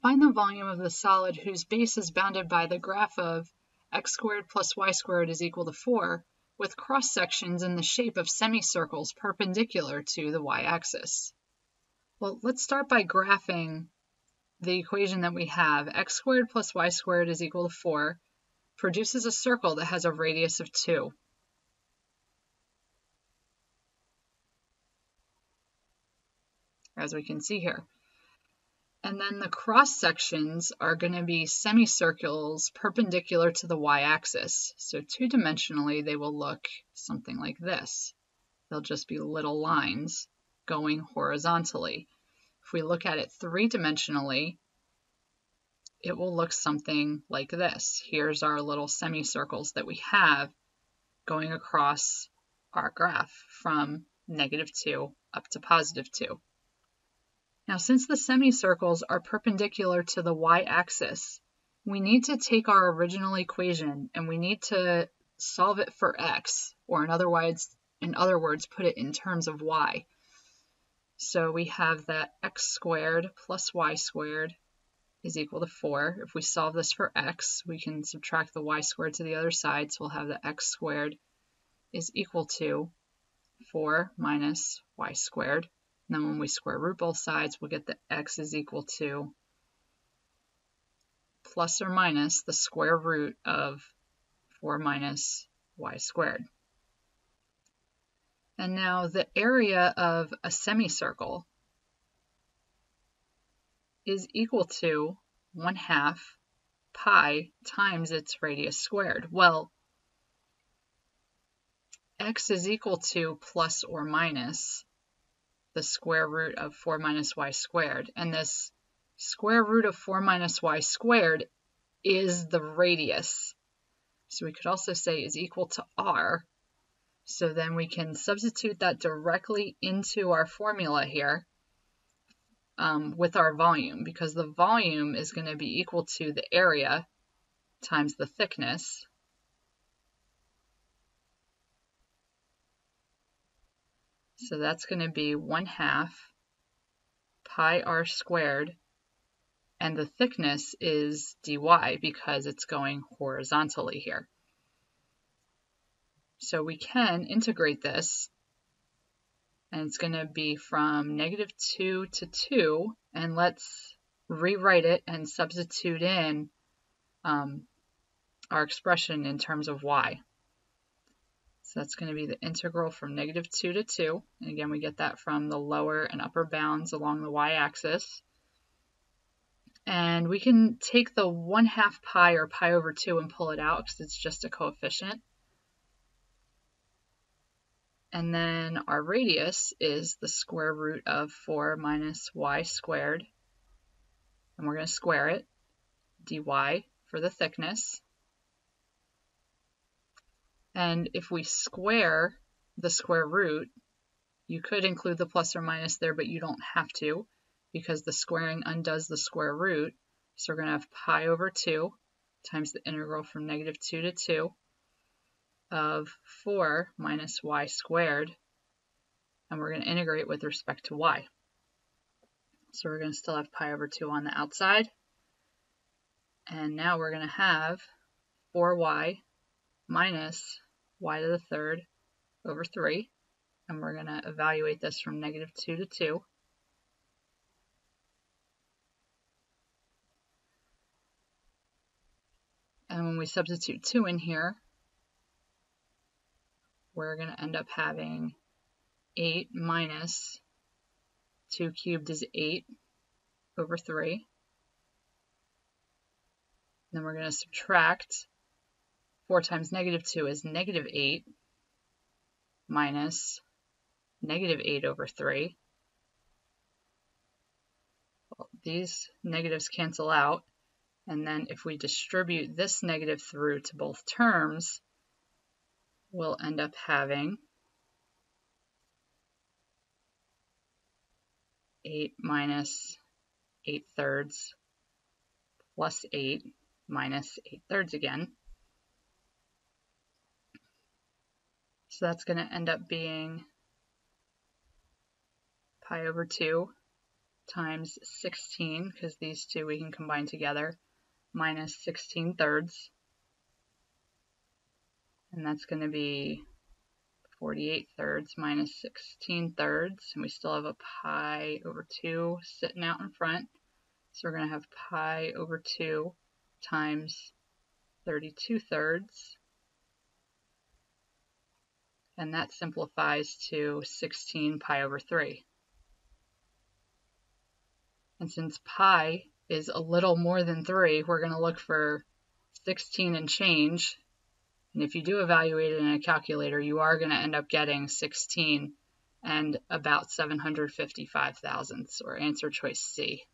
Find the volume of the solid whose base is bounded by the graph of x squared plus y squared is equal to 4, with cross-sections in the shape of semicircles perpendicular to the y-axis. Well, let's start by graphing the equation that we have. X squared plus y squared is equal to 4 produces a circle that has a radius of 2. As we can see here. And then the cross sections are going to be semicircles perpendicular to the y-axis. So two-dimensionally, they will look something like this. They'll just be little lines going horizontally. If we look at it three-dimensionally, it will look something like this. Here's our little semicircles that we have going across our graph from -2 up to +2. Now, since the semicircles are perpendicular to the y-axis, we need to take our original equation and we need to solve it for x, or in other words, put it in terms of y. So we have that x squared plus y squared is equal to 4. If we solve this for x, we can subtract the y squared to the other side, so we'll have that x squared is equal to 4 minus y squared. And then when we square root both sides, we'll get that x is equal to plus or minus the square root of 4 minus y squared. And now the area of a semicircle is equal to 1/2 pi times its radius squared. Well, x is equal to plus or minus the square root of 4 minus y squared. And this square root of 4 minus y squared is the radius. So we could also say is equal to r. So then we can substitute that directly into our formula here with our volume, because the volume is going to be equal to the area times the thickness. So that's going to be 1/2 pi r squared, and the thickness is dy because it's going horizontally here. So we can integrate this, and it's going to be from -2 to 2, and let's rewrite it and substitute in our expression in terms of y. So that's going to be the integral from -2 to 2. And again, we get that from the lower and upper bounds along the y-axis. And we can take the 1/2 pi or pi over 2 and pull it out because it's just a coefficient. And then our radius is the square root of 4 minus y squared. And we're going to square it, dy for the thickness. And if we square the square root, you could include the plus or minus there, but you don't have to because the squaring undoes the square root. So we're going to have pi over 2 times the integral from -2 to 2 of 4 minus y squared. And we're going to integrate with respect to y. So we're going to still have pi over 2 on the outside. And now we're going to have 4y minus y to the third over 3. And we're going to evaluate this from -2 to 2. And when we substitute 2 in here, we're going to end up having 8 minus 2 cubed is 8 over 3. Then we're going to subtract 4 times -2 is -8 minus -8 over 3. Well, these negatives cancel out, and then if we distribute this negative through to both terms, we'll end up having 8 minus 8/3 plus 8 minus 8/3 again. So that's going to end up being pi over 2 times 16, because these two we can combine together, minus 16 thirds. And that's going to be 48 thirds minus 16 thirds. And we still have a pi over 2 sitting out in front. So we're going to have pi over 2 times 32 thirds. And that simplifies to 16 pi over 3. And since pi is a little more than 3, we're going to look for 16 and change. And if you do evaluate it in a calculator, you are going to end up getting 16 and about 755 thousandths, or answer choice C.